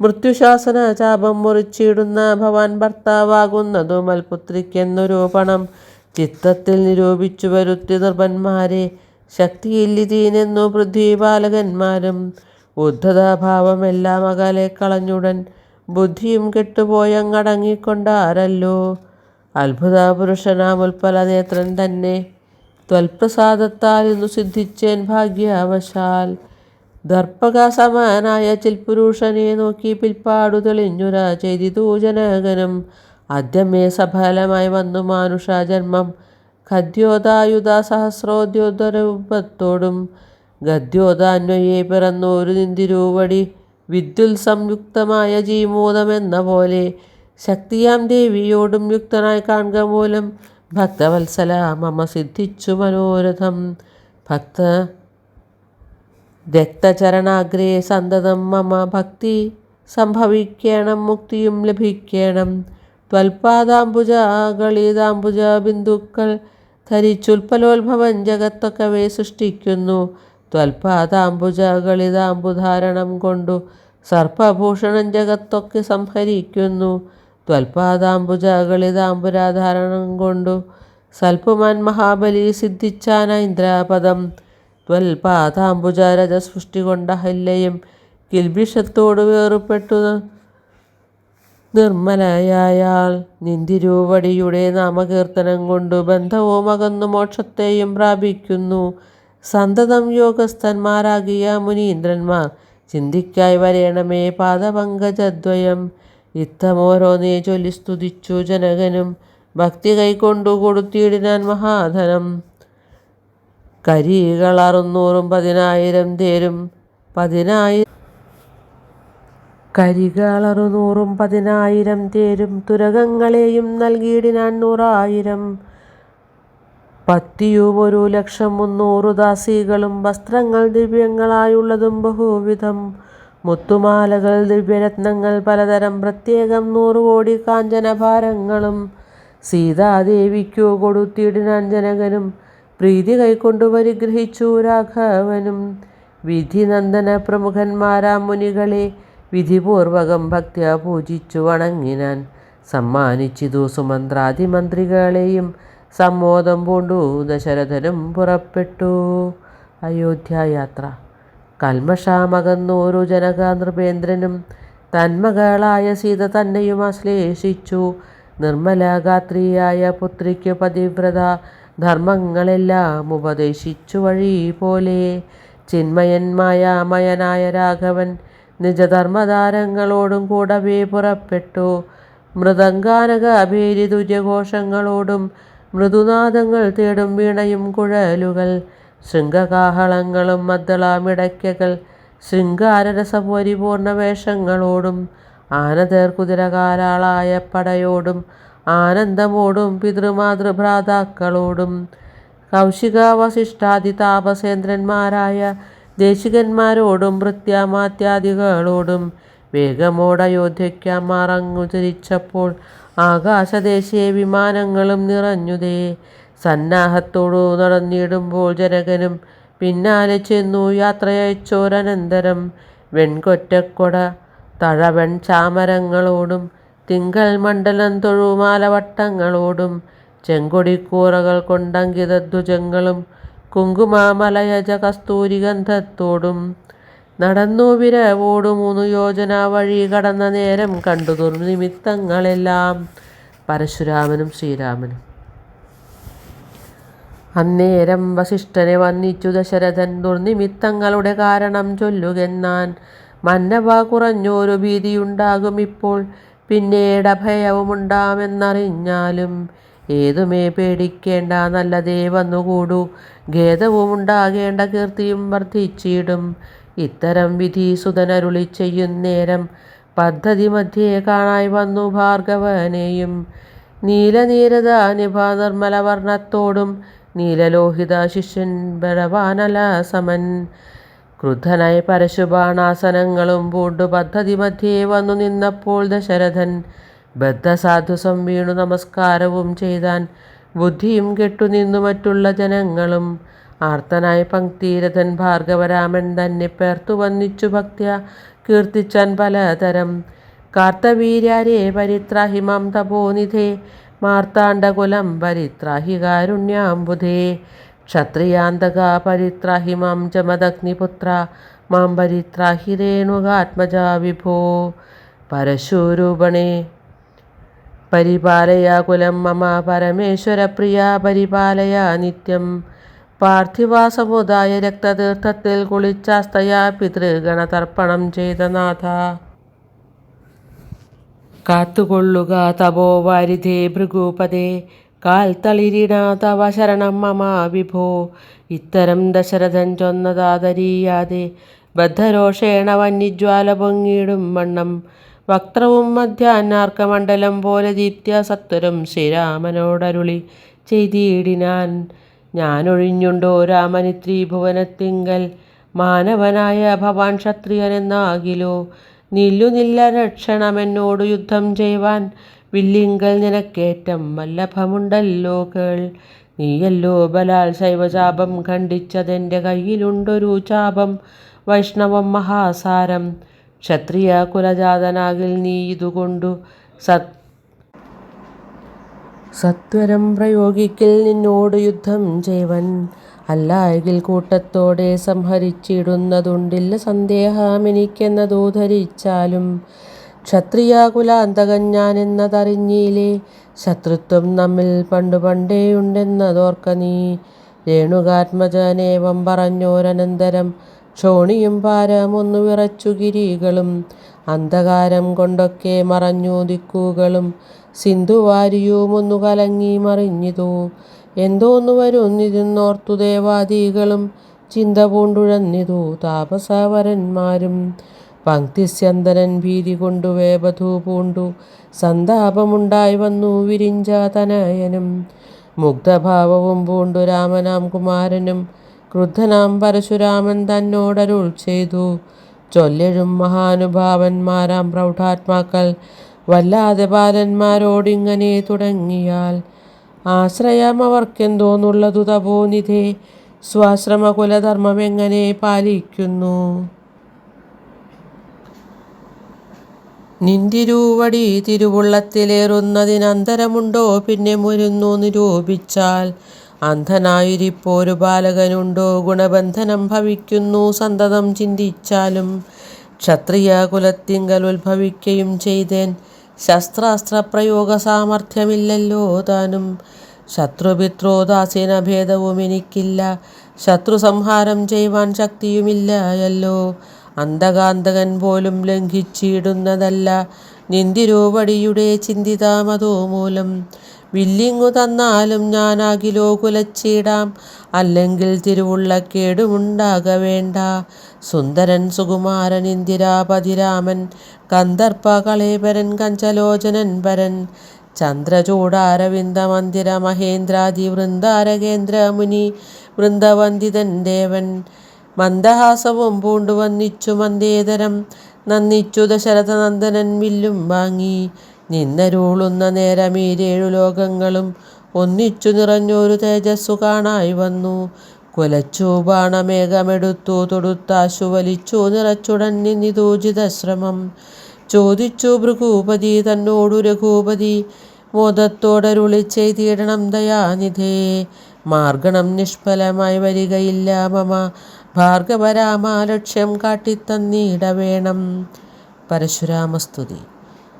മൃത്യുശാസന ചാപം മുറിച്ചിടുന്ന ഭവാൻ ഭർത്താവാകുന്നതു മൽപുത്രിക്കെന്നൊരു പണം ചിത്തത്തിൽ നിരൂപിച്ചു വരുത്തി നിർഭന്മാരെ. ശക്തിയില്ലിതീനെന്നു പൃഥ്വിപാലകന്മാരും ഉദ്ധതഭാവമെല്ലാം അകലെ കളഞ്ഞുടൻ ബുദ്ധിയും കെട്ടുപോയങ്ങടങ്ങിക്കൊണ്ടാരല്ലോ. അത്ഭുത പുരുഷനാമുൽപ്പല നേത്രൻ തന്നെ ത്വൽപ്രസാദത്താൽ ഇന്നു സിദ്ധിച്ചേൻ ഭാഗ്യവശാൽ. ദർപ്പക സമാനായ ചിൽപുരുഷനെ നോക്കി പിൽപ്പാടു തെളിഞ്ഞുര ചെയ്തിതു ജനകനും. ആദ്യമേ സഫലമായി വന്നു മാനുഷ ജന്മം ഖദ്യോതായുധ സഹസ്രോദ്യോതരൂപത്തോടും ഗദ്യോതാന്വയെ പിറന്നോരു നിന്തിരുവടി വിദ്യുൽ സംയുക്തമായ ജീമൂതമെന്ന പോലെ. ശക്തിയാം ദേവിയോടും യുക്തനായി കാൺക മൂലം ഭക്തവത്സല മമ സിദ്ധിച്ചു മനോരഥം. ഭക്ത രക്തചരണാഗ്രേ സന്തതം മമ ഭക്തി സംഭവിക്കണം മുക്തിയും ലഭിക്കണം. ത്വൽപാദാംബുജ ബിന്ദുക്കൾ ധരിച്ചുൽപ്പലോത്ഭവൻ ജഗത്തൊക്കവേ സൃഷ്ടിക്കുന്നു. ത്വൽപാദാംബുധാരണം കൊണ്ടു സർപ്പഭൂഷണൻ ജഗത്തൊക്കെ സംഹരിക്കുന്നു. ത്വൽപാദാംബുധാരണം കൊണ്ടു സൽപുമാൻ മഹാബലി സിദ്ധിച്ചാന ഇന്ദ്രപദം. ത്വൽപാദാംബുജരജസൃഷ്ടി കൊണ്ട അഹല്യയും കിൽബിഷത്തോട് വേറുപെട്ടു നിർമ്മലയായാൾ. നിന്തിരുവടിയുടെ നാമകീർത്തനം കൊണ്ടു ബന്ധവും അകന്നു മോക്ഷത്തെയും പ്രാപിക്കുന്നു. സന്തതം യോഗസ്ഥന്മാരാകിയ മുനീന്ദ്രന്മാർ ചിന്തിക്കായി വരേണമേ പാദപങ്കജദ്വയം. ഇത്തമോരോന്നേ ചൊല്ലി സ്തുതിച്ചു ജനകനും ഭക്തി കൈക്കൊണ്ടു കൊടുത്തിടിനാൻ മഹാധനം. കരികൾ 600,000 തേരും 10,000 തേരും തുരകങ്ങളെയും നൽകിയിടിനാൻ 100,000. പത്തിയും 1,00,300 ദാസികളും വസ്ത്രങ്ങൾ ദിവ്യങ്ങളായുള്ളതും ബഹുവിധം. മുത്തുമാലകൾ ദിവ്യരത്നങ്ങൾ പലതരം പ്രത്യേകം 100 കോടി കാഞ്ചനഭാരങ്ങളും സീതാദേവിക്കു കൊടുത്തിടിനാൻ ജനകനും. പ്രീതി കൈക്കൊണ്ടു പരിഗ്രഹിച്ചു രാഘവനും. വിധിനന്ദന പ്രമുഖന്മാരാം മുനികളെ വിധിപൂർവകം ഭക്ത്യ പൂജിച്ചു വണങ്ങിനാൻ. സമ്മാനിച്ചിതു സുമന്ത്രാദിമന്ത്രികളെയും സമ്മോദം പൂണ്ടു ദശരഥനും പുറപ്പെട്ടു. അയോധ്യായാത്ര. കൽമഷാമകന്നോരു ജനക നൃപേന്ദ്രനും തന്മകളായ സീത തന്നെയും ആശ്ലേഷിച്ചു. നിർമ്മലഗാത്രിയായ പുത്രിക്കു പതിവ്രത ധർമ്മങ്ങളെല്ലാം ഉപദേശിച്ചു വഴി പോലെ. ചിന്മയൻ മായാമയനായ രാഘവൻ നിജധർമ്മതാരങ്ങളോടും കൂടവേ പുറപ്പെട്ടു. മൃദംഗാനക ഭേരി തുര്യഘോഷങ്ങളോടും മൃദുനാദങ്ങൾ തേടും വീണയും കുഴലുകൾ ശൃംഗകാഹളങ്ങളും മദ്ദളമിടയ്ക്കകൾ ശൃംഗാരരസപരിപൂർണ വേഷങ്ങളോടും ആനതേർ കുതിരകാരാളായ പടയോടും ആനന്ദമോടും പിതൃമാതൃഭ്രാതാക്കളോടും കൗശിക വസിഷ്ഠാദി താപസേന്ദ്രന്മാരായ ദേശികന്മാരോടും ഭൃത്യാമാത്യാദികളോടും വേഗമോടയോധ്യയ്ക്കാ മറങ്ങു തിരിച്ചപ്പോൾ ആകാശദേശീയ വിമാനങ്ങളും നിറഞ്ഞുതേ. സന്നാഹത്തോടു നടന്നിടുമ്പോൾ ജനകനും പിന്നാലെ ചെന്നു യാത്രയച്ചോരനന്തരം വെൺകൊറ്റക്കൊട തഴവൻ ചാമരങ്ങളോടും തിങ്കൾ മണ്ഡലം തൊഴുമാലവട്ടങ്ങളോടും ചെങ്കൊടിക്കൂറകൾ കൊണ്ടങ്കിതധ്വജങ്ങളും കുങ്കുമമലയജ കസ്തൂരി ഗന്ധത്തോടും നടന്നു വിരവോടു 3 യോജന വഴി കടന്ന നേരം കണ്ടു ദുർനിമിത്തങ്ങളെല്ലാം. പരശുരാമനും ശ്രീരാമനും. അന്നേരം വസിഷ്ഠനെ വന്ദിച്ചു ദശരഥൻ. ദുർനിമിത്തങ്ങളുടെ കാരണം ചൊല്ലുകെന്നാൻ. മന്നവ കുറഞ്ഞൊരു ഭീതിയുണ്ടാകും ഇപ്പോൾ, പിന്നീടഭയവുമുണ്ടാമെന്നറിഞ്ഞാലും. ഏതുമേ പേടിക്കേണ്ട, നല്ലതേ വന്നുകൂടൂ. ഖേദവുമുണ്ടാകേണ്ട, കീർത്തിയും വർദ്ധിച്ചിടും. ഇത്തരം വിധി സുതനരുളി ചെയ്യുന്നേരം പദ്ധതി മധ്യേ കാണായി വന്നു ഭാർഗവനെയും. നീലനീരത നിഭ നിർമ്മലവർണ്ണത്തോടും നീലലോഹിത ശിഷ്യൻ ബലവാനല സമൻ. ക്രുദ്ധനായി പരശുബാണാസനങ്ങളും പൂണ്ടു പദ്ധതി മധ്യേ വന്നു നിന്നപ്പോൾ ദശരഥൻ ബദ്ധസാധുസം വീണു നമസ്കാരവും ചെയ്താൻ. ബുദ്ധിയും കെട്ടുനിന്നു മറ്റുള്ള ജനങ്ങളും. ആർത്തനായി പങ്ക്തിരഥൻ ഭാർഗവരാമൻ തന്നെ പേർത്തു വന്നിച്ചു ഭക്ത്യ കീർത്തിച്ചാൻ പലതരം. കാർത്തവീര്യാരേ പരിത്രാഹി മാം തപോനിധേ, മാർത്താണ്ഡകുലം പരിത്രാഹി കാരുണ്യാംബുധേ. ക്ഷത്രിയാന്തക പരിത്രാഹി മാം ജമദഗ്നിപുത്ര, മാം പരിത്രാഹി രേണുകാത്മജാ വിഭോ. പരശുരൂപണേ പരിപാലയ കുലം മമ പരമേശ്വരപ്രിയ, പരിപാലയ നിത്യം. പാർത്ഥിവാസമുദായ രക്തതീർത്ഥത്തിൽ കുളിച്ചാസ്തയാ പിതൃഗണതർപ്പണം ചെയ്ത നാഥ. കാത്തുകൊള്ളുക തപോവാരിധേ ഭൃഗൂപതേ, കാൽ തളിരിണ തവ ശരണം മമ വിഭോ. ഇത്തരം ദശരഥൻ ചൊന്നതാദരീയാതെ ബദ്ധരോഷേണ വന്യജ്വാല പൊങ്ങിയിടും വണ്ണം വക്ത്രവും മധ്യാഹ്നാർക്കമണ്ഡലം പോലെ ദീപ്ത്യ സത്വരം ശ്രീരാമനോടരുളി ചെയ്തിടിനാൻ. ഞാനൊഴിഞ്ഞുണ്ടോ രാമനിത്രീഭുവനത്തിങ്കൽ, മാനവനായ ഭവാൻ ക്ഷത്രിയനെന്നാകിലോ. നില്ലുനില്ല രക്ഷണമെന്നോടു യുദ്ധം ചെയ്യുവാൻ, വില്ലിങ്കൽ നിനക്കേറ്റം വല്ലഭമുണ്ടല്ലോ കേൾ. നീയല്ലോ ബലാൽ ശൈവചാപം ഖണ്ഡിച്ചതെൻ്റെ കയ്യിലുണ്ടൊരു ചാപം വൈഷ്ണവം മഹാസാരം. ക്ഷത്രിയ കുലജാതനാകിൽ നീ ഇതുകൊണ്ടു സത്വരം പ്രയോഗിക്കിൽ നിന്നോട് യുദ്ധം ചെയ്വൻ. അല്ലായെങ്കിൽ കൂട്ടത്തോടെ സംഹരിച്ചിടുന്നതുണ്ടില്ല സന്ദേഹമെനിക്കെന്നതു ധരിച്ചാലും. ക്ഷത്രിയ കുലാന്തകൻ ഞാനെന്നതറിഞ്ഞീലേ, ശത്രുത്വം നമ്മിൽ പണ്ടുപണ്ടേയുണ്ടെന്നതോർക്ക നീ. രേണുകാത്മജനേവം പറഞ്ഞോരനന്തരം ക്ഷോണിയും പാരമൊന്നു വിറച്ചു ഗിരികളും. അന്ധകാരം കൊണ്ടൊക്കെ മറഞ്ഞു ദിക്കുകളും, സിന്ധുവാരിയുമൊന്നു കലങ്ങി മറിഞ്ഞിതു. എന്തോന്നു വരുന്നിതെന്നോർത്തു ദേവാദികളും, ചിന്ത പൂണ്ടുഴന്നിതു താപസവരന്മാരും. പങ്ക്തിസ്യന്തനൻ ഭീതി കൊണ്ടു വേപഥു പൂണ്ടു സന്താപമുണ്ടായി വന്നു വിരിഞ്ച തനയനും. മുഗ്ധഭാവവും പൂണ്ടു രാമനാം കുമാരനും ക്രുദ്ധനാം പരശുരാമൻ തന്നോടരുൾ ചെയ്തു. ചൊല്ലെഴും മഹാനുഭാവന്മാരാം പ്രൗഢാത്മാക്കൾ വല്ലാതെ ബാലന്മാരോടിങ്ങനെ തുടങ്ങിയാൽ ആശ്രയം അവർക്കെന്തോന്നുള്ളതു തപോനിധേ. സ്വാശ്രമകുലധർമ്മം എങ്ങനെ പാലിക്കുന്നു? നിന്തിരുവടി തിരുവുള്ളത്തിലേറുന്നതിനന്തരമുണ്ടോ? പിന്നെ മുരുന്നു നിരൂപിച്ചാൽ അന്ധനായിരിപ്പോരു ബാലകനുണ്ടോ? ഗുണബന്ധനം ഭവിക്കുന്നു സന്തതം ചിന്തിച്ചാലും. ക്ഷത്രിയ കുലത്തിങ്കൽ ഉത്ഭവിക്കയും ചെയ്തേൻ, ശസ്ത്രാസ്ത്രപ്രയോഗ സാമർഥ്യമില്ലല്ലോ താനും. ശത്രുപിത്രോദാസീന ഭേദവും എനിക്കില്ല, ശത്രുസംഹാരം ചെയ്യുവാൻ ശക്തിയുമില്ലയല്ലോ. അന്തകാന്തകൻ പോലും ലംഘിച്ചിടുന്നതല്ല നിന്തിരുവടിയുടെ ചിന്തിതാമതോ മൂലം. വില്ലിങ്ങു തന്നാലും ഞാനാകിലോ കുലച്ചിടാം, അല്ലെങ്കിൽ തിരുവുള്ളക്കേടുമുണ്ടാകവേണ്ട. സുന്ദരൻ സുകുമാരൻ ഇന്ദിരാപതിരാമൻ, കന്ദർപ്പ കളേബരൻ കഞ്ചലോചനൻ പരൻ, ചന്ദ്രചൂടാരവിന്ദ മന്ദിര മഹേന്ദ്രാദി വൃന്ദാരകേന്ദ്ര മുനി വൃന്ദവന്ദിതൻ ദേവൻ. മന്ദഹാസവും പൂണ്ടു വന്നിച്ചു മന്ദേതരം, നന്ദിച്ചു ദശരഥനന്ദനൻ വില്ലും വാങ്ങി. നിന്നരുളുന്ന നേരമീരേഴു ലോകങ്ങളും ഒന്നിച്ചു നിറഞ്ഞൊരു തേജസ്സു കാണായി വന്നു. കുലച്ചു ബാണമേഘമെടുത്തു തൊടുത്താശു വലിച്ചു നിറച്ചുടൻ നിന്നിതു ജിതശ്രമം. ചോദിച്ചു ഭൃഗൂപതി തന്നോടു രഘൂപതി, മോദത്തോടരുളി ചെയ്തിടണം ദയാനിധേ. മാർഗണം നിഷ്ഫലമായി വരികയില്ല മമ, ഭാർഗവരാമ ലക്ഷ്യം കാട്ടിത്തന്നിടവേണം. പരശുരാമസ്തുതി.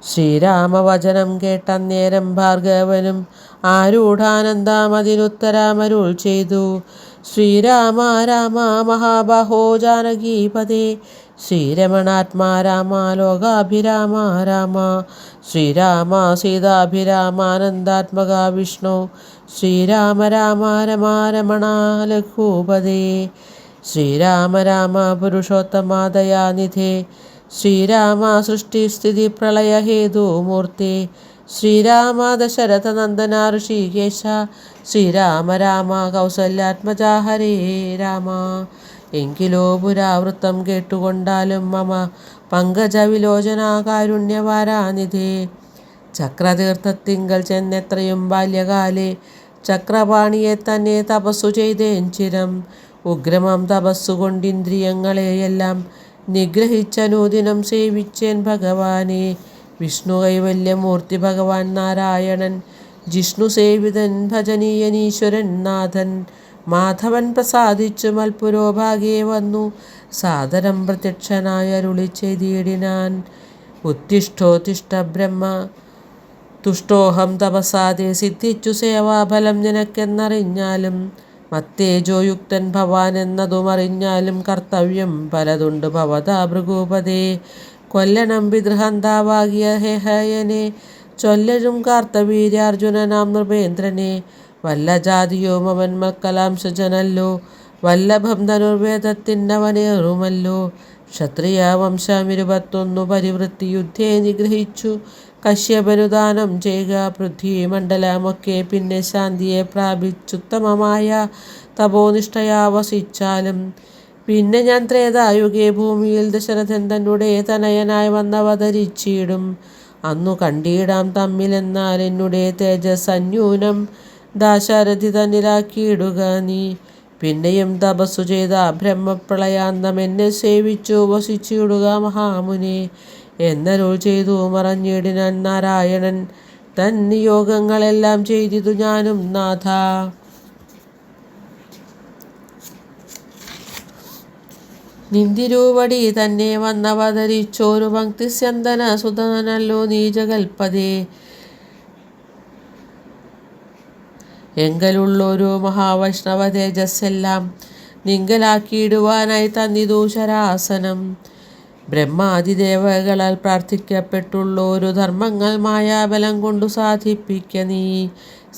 ശ്രീരാമവചനം കേട്ടന്നേരം ഭാർഗവനും ആരൂഢാനന്ദമതിനുത്തരമരുൾ ചെയ്തു. ശ്രീരാമ രാമ മഹാബാഹോ ജാനകീപതേ, ശ്രീരമണാത്മാ രാമ ലോകാഭിരാമ രാമ. ശ്രീരാമ സീതാഭിരാമാനന്ദാത്മക വിഷ്ണു, ശ്രീരാമ രാമ രമാ രമണ ലഘൂപതേ. ശ്രീരാമ രാമ പുരുഷോത്തമ ദയാനിധേ, ശ്രീരാമ സൃഷ്ടിസ്ഥിതി പ്രളയഹേതുമൂർത്തി. ശ്രീരാമ ദശരഥനന്ദന ഋഷികേശ, ശ്രീരാമ രാമ കൗസല്യാത്മജ ഹരേ രാമ. എങ്കിലോ പുരാവൃത്തം കേട്ടുകൊണ്ടാലും മമ പങ്കജവിലോചന കാരുണ്യവാരാനിധേ. ചക്രതീർത്ഥത്തിങ്കൽ ചെന്നെത്രയും ബാല്യകാലേ, ചക്രപാണിയെ തന്നെ തപസ്സു ചെയ്തേൻ ചിരം. ഉഗ്രമം തപസ്സുകൊണ്ടിന്ദ്രിയങ്ങളെയെല്ലാം നിഗ്രഹിച്ചനൂദിനം സേവിച്ചേൻ ഭഗവാനെ. വിഷ്ണു കൈവല്യമൂർത്തി ഭഗവാൻ നാരായണൻ, ജിഷ്ണു സേവിതൻ ഭജനീയനീശ്വരൻ നാഥൻ. മാധവൻ പ്രസാദിച്ചു മൽപുരോഭാഗേ വന്നു, സാദരം പ്രത്യക്ഷനായ അരുളി ചെയ്തിടിനാൻ. ഉത്തിഷ്ഠോത്തിഷ്ഠ ബ്രഹ്മ തുഷ്ടോഹം തപസാതെ, സിദ്ധിച്ചു സേവാഫലം നിനക്കെന്നറിഞ്ഞാലും. മത്തേജോയുക്തൻ ഭവാൻ എന്നതുമറിഞ്ഞാലും കർത്തവ്യം പലതുണ്ട് ഭവതാ ഭൃഗൂപതേ. കൊല്ലണം പിതൃഹന്താവാകിയ ഹേഹയനെ, ചൊല്ലരും കാർത്തവീര്യാർജുനനാം നൃപേന്ദ്രനെ. വല്ല ജാതിയോ അവൻ മക്കലാംശജനല്ലോ, വല്ലഭം ധനുർവേദത്തിനവനേറുമല്ലോ. ക്ഷത്രിയ വംശം 21 പരിവൃത്തി യുദ്ധേ നിഗ്രഹിച്ചു കശ്യപനു ദാനം ചെയ്യുക. പൃഥ്വിമണ്ഡലമൊക്കെ പിന്നെ ശാന്തിയെ പ്രാപിച്ചുത്തമമായ തപോനിഷ്ഠയാ വസിച്ചാലും. പിന്നെ ഞാൻ ത്രേതായുഗേ ഭൂമിയിൽ ദശരഥൻ തന്നെ തനയനായി വന്നവതരിച്ചിടും. അന്നു കണ്ടിടാം തമ്മിലെന്നാൽ എന്നുടെ തേജസ് അന്യൂനം ദാശരഥി തന്നിലാക്കിയിടുക നീ. പിന്നെയും തപസ്സു ചെയ്ത ബ്രഹ്മപ്രളയാന്തം എന്നെ സേവിച്ചു വസിച്ചിടുക മഹാമുനെ എന്നരുൾ ചെയ്തു മറഞ്ഞിടിനാൻ നാരായണൻ. തൻ നിയോഗങ്ങളെല്ലാം ചെയ്തിതു ഞാനും നാഥ. നിന്തിരുവടി തന്നെ വന്നവതരിച്ചോരു പങ്ക്തിസ്യന്തന സുതനല്ലോ നീ ജഗൽപദേ. എങ്കലുള്ളൊരു മഹാവൈഷ്ണവ തേജസ്സെല്ലാം നിങ്കലാക്കിയിടുവാനായി തന്നിതു ശരാസനം. ബ്രഹ്മാതിദേവകളാൽ പ്രാർത്ഥിക്കപ്പെട്ടുള്ളൊരു ധർമ്മങ്ങൾ മായാബലം കൊണ്ടു സാധിപ്പിക്ക നീ.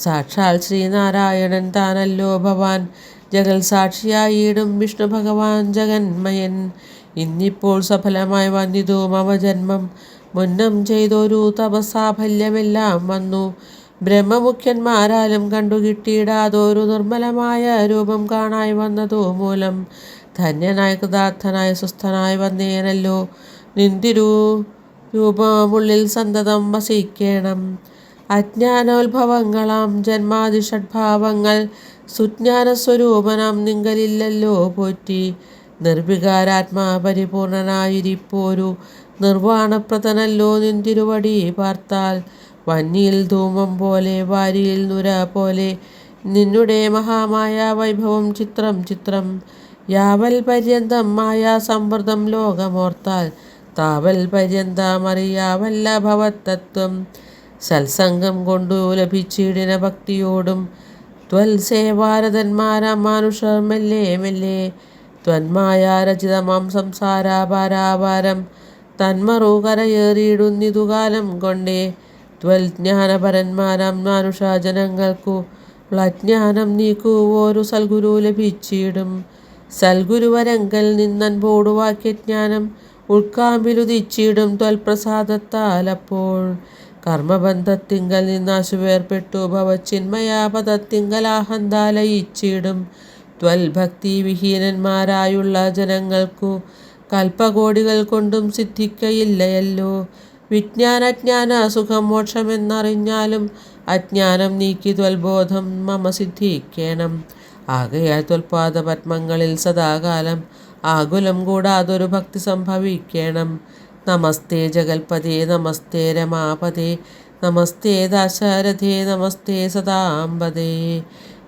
സാക്ഷാൽ ശ്രീനാരായണൻ താനല്ലോ ഭവാൻ, ജഗൽ സാക്ഷിയായിടും വിഷ്ണു ഭഗവാൻ ജഗന്മയൻ. ഇന്നിപ്പോൾ സഫലമായി വന്നിതു മമ ജന്മം, മുന്നം ചെയ്തൊരു തപസാഫല്യമെല്ലാം വന്നു. ബ്രഹ്മമുഖ്യന്മാരാലും കണ്ടുകിട്ടിയിടാതൊരു നിർമ്മലമായ രൂപം കാണായി വന്നതു മൂലം ധന്യനായി കൃതാർത്ഥനായി സുസ്ഥനായി വന്നേനല്ലോ. നിന്തിരു രൂപമുള്ളിൽ സന്തതം വസിക്കണം. അജ്ഞാനോത്ഭവങ്ങളാം ജന്മാതിഷഡ്ഭാവങ്ങൾ സുജ്ഞാനസ്വരൂപനാം നിങ്കലില്ലല്ലോ പോറ്റി. നിർവികാരാത്മാ പരിപൂർണനായിരിപ്പോരു നിർവാണപ്രദനല്ലോ നിന്തിരുവടി പാർത്താൽ. വന്നിയിൽ ധൂമം പോലെ വാരിയിൽ നുര പോലെ നിന്നുടെ മഹാമായ വൈഭവം ചിത്രം ചിത്രം. യാവൽ പര്യന്തം മായാ സംവൃതം ലോകമോർത്താൽ താവൽ പര്യന്തമറിയാവല്ല ഭവത്തത്വം. സത്സംഗം കൊണ്ടു ലഭിച്ചിടിന ഭക്തിയോടും ത്വൽസേവാരതന്മാരാം മാനുഷർ മെല്ലെ മെല്ലെ. ത്വന്മായാരചിതമാം സംസാരാപാരാപാരം തന്മറു കരയേറിയിടുന്നിതുകാലം കൊണ്ടേ. ത്വൽജ്ഞാനപരന്മാരാം മാനുഷജനങ്ങൾക്കു അജ്ഞാനം നീക്കുവോരു സൽഗുരു ലഭിച്ചിടും. സൽഗുരുവരങ്കൽ നിന്നൻപോടു വാക്യജ്ഞാനം ഉൾക്കാമ്പിലുദിച്ചിടും ത്വൽപ്രസാദത്താൽ. അപ്പോൾ കർമ്മബന്ധത്തിങ്കൽ നിന്നാശുവേർപ്പെട്ടു ഭവച്ചിന്മയാപദത്തിങ്കലാഹന്താലയിച്ചിടും. ത്വൽഭക്തി വിഹീനന്മാരായുള്ള ജനങ്ങൾക്കു കൽപ്പകോടികൾ കൊണ്ടും സിദ്ധിക്കയില്ലയല്ലോ. വിജ്ഞാനജ്ഞാന സുഖം മോക്ഷമെന്നറിഞ്ഞാലും അജ്ഞാനം നീക്കി ത്വൽബോധം മമ സിദ്ധിക്കണം. ആകയാൽ ത്വൽപാദപത്മങ്ങളിൽ സദാകാലം ആകുലം കൂടാതൊരു ഭക്തി സംഭവിക്കണം. നമസ്തേ ജഗൽപദേ നമസ്തേ രമാപദേ നമസ്തേ ദാശരഥേ നമസ്തേ സദാംബദേ.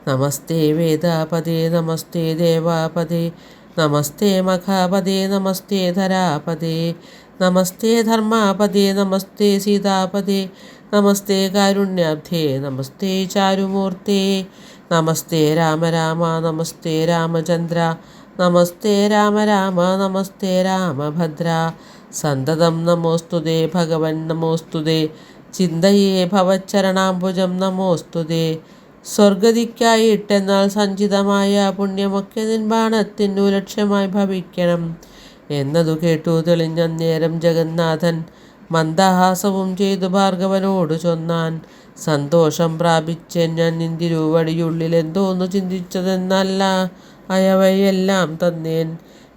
നമസ്തേ വേദാപദേ നമസ്തേ ദേവാപദേ നമസ്തേ മഖാപദേ നമസ്തേ ധരാപദേ നമസ്തേ ധർമാപദേ നമസ്തേ സീതാപദേ നമസ്തേ കാരുണ്യാബ്ധേ നമസ്തേ ചാരുമൂർത്തേ. നമസ്തേ രാമ രാമ നമസ്തേ രാമചന്ദ്ര നമസ്തേ രാമ രാമ നമസ്തേ രാമഭദ്ര. സന്തതം നമോസ്തുതേ ഭഗവൻ നമോസ്തുതേ ചിന്തയേ ഭവച്ചരണാംബുജം നമോസ്തുതേ. സ്വർഗതിക്കായിട്ടെന്നാൽ സഞ്ചിതമായ പുണ്യമൊക്കെ നിൻ ബാണത്തിനു ലക്ഷ്യമായി ഭവിക്കണം എന്നതു കേട്ടു തെളിഞ്ഞന്നേരം ജഗന്നാഥൻ മന്ദഹാസവും ചെയ്തു ഭാർഗവനോട് ചൊന്നാൻ. സന്തോഷം പ്രാപിച്ചേൻ ഞാൻ നിന്തിരുവടിയുള്ളിൽ എന്തോന്നു ചിന്തിച്ചതെന്നല്ല അയവയെല്ലാം തന്നേൻ.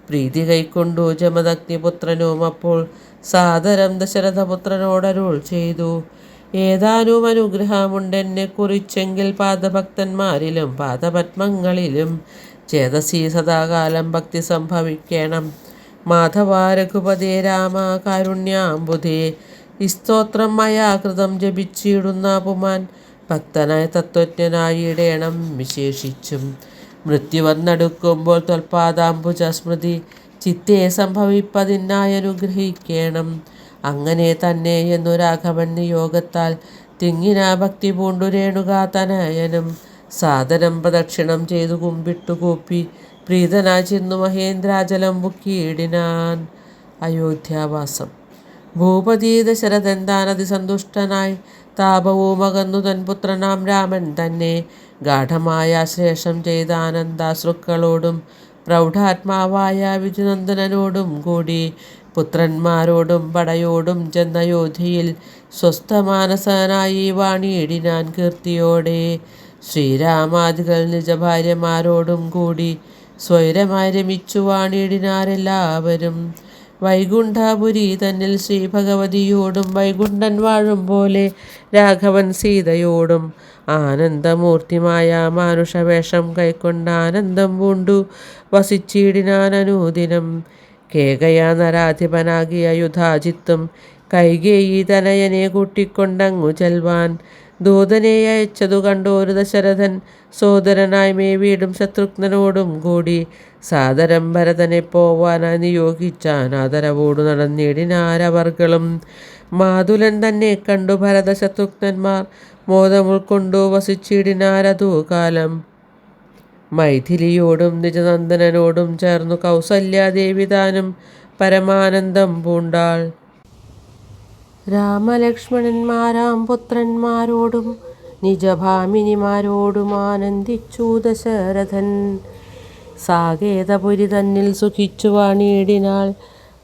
പ്രീതി കൈക്കൊണ്ടു ജമദഗ്നിപുത്രനും അപ്പോൾ സാദരം ദശരഥപുത്രനോടരുൾ ചെയ്തു. ഏതാനും അനുഗ്രഹമുണ്ടെന്നെ കുറിച്ചെങ്കിൽ പാദഭക്തന്മാരിലും പാദപത്മങ്ങളിലും ചേതസി സദാകാലം ഭക്തി സംഭവിക്കണം. മാധവ രഘുപതേ രാമ കാരുണ്യാംബുധേ. സ്തോത്രം മയാകൃതം ജപിച്ചിടുന്ന പുമാൻ ഭക്തനായ തത്വജ്ഞനായിടേണം വിശേഷിച്ചും. മൃത്യു വന്നടുക്കുമ്പോൾ ത്വൽപാദാംബുജ സ്മൃതി ചിത്തേ സംഭവിപ്പതിനായി അനുഗ്രഹിക്കണം. അങ്ങനെ തന്നെ എന്നു രാഘവൻ നിയോഗത്താൽ തിങ്ങിന ഭക്തി പൂണ്ടു രേണുകാ തനയനും സാദരം പ്രദക്ഷിണം ചെയ്തു കുമ്പിട്ടു കൂപ്പി പ്രീതനായി ചെന്നു മഹേന്ദ്രാചലം ബുക്കിയിടിനാൻ. അയോധ്യാവാസം. ഭൂപതി ദശരഥൻ താൻ അതിസന്തുഷ്ടനായി താപവും അകന്നു തൻ പുത്രനാം രാമൻ തന്നെ ഗാഠമായ ശേഷം ചെയ്ത ആനന്ദാശ്രുക്കളോടും പ്രൗഢാത്മാവായ വിജുനന്ദനോടും കൂടി പുത്രന്മാരോടും പടയോടും ചെന്നയോധ്യയിൽ സ്വസ്ഥമാനസനായി വാണിയിടിനാൻ കീർത്തിയോടെ. ശ്രീരാമാദികൾ നിജഭാര്യമാരോടും കൂടി സ്വൈരമായി രമിച്ചു വാണിയിടിനാരെല്ലാവരും. വൈകുണ്ഠപുരി തന്നിൽ ശ്രീ ഭഗവതിയോടും വൈകുണ്ഠൻ വാഴും പോലെ രാഘവൻ സീതയോടും ആനന്ദമൂർത്തിമായ മാനുഷവേഷം കൈക്കൊണ്ട് ആനന്ദം പൂണ്ടു വസിച്ചിടിനാനനുദിനം. കേകയ നരാധിപനാകിയ യുധാജിത്തും കൈകേയി തനയനെ കൂട്ടിക്കൊണ്ടങ്ങു ചെൽവാൻ ദൂതനെ അയച്ചതു കണ്ടോരു ദശരഥൻ സോദരനായി മേവീടും ശത്രുഘ്നനോടും കൂടി സാദരം ഭരതനെ പോവാനായി നിയോഗിച്ചാൻ ആദരവോടു നടന്നിടിനാരവർകളും. മാതുലൻ തന്നെ കണ്ടു ഭരത ശത്രുഘ്നന്മാർ മോദം ഉൾക്കൊണ്ടു വസിച്ചിടിനാരതു കാലം. മൈഥിലിയോടും നിജനന്ദനോടും ചേർന്നു കൗസല്യാദേവി താനും പരമാനന്ദം പൂണ്ടാൾ. രാമലക്ഷ്മണന്മാരാം പുത്രന്മാരോടും നിജഭാമിനിമാരോടും ആനന്ദിച്ചു ദശരഥൻ. സാകേതപുരി തന്നിൽ സുഖിച്ചു വാണിയിടിനാൾ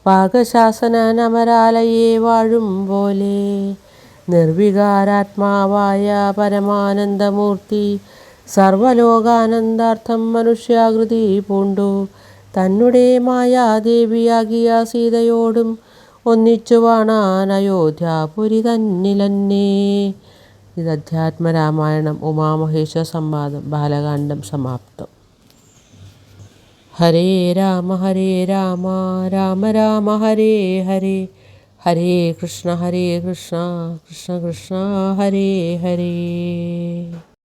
പാകശാസനൻ അമരാലയെ വാഴും പോലെ. നിർവികാരാത്മാവായ പരമാനന്ദമൂർത്തി സർവലോകാനന്ദാർത്ഥം മനുഷ്യാകൃതി പൂണ്ടു തന്നുടെ മായാദേവിയാകിയ സീതയോടും ഒന്നിച്ചു വാണാൻ അയോധ്യാപുരി തന്നിലന്നേ. ഇത് അധ്യാത്മരാമായണം ഉമാമഹേശ്വര സംവാദം ബാലകാണ്ഡം സമാപ്തം. ഹരേ രാമ രാമ രാമ ഹരേ ഹരേ, ഹരേ കൃഷ്ണ കൃഷ്ണ കൃഷ്ണ കൃഷ്ണ ഹരേ ഹരേ.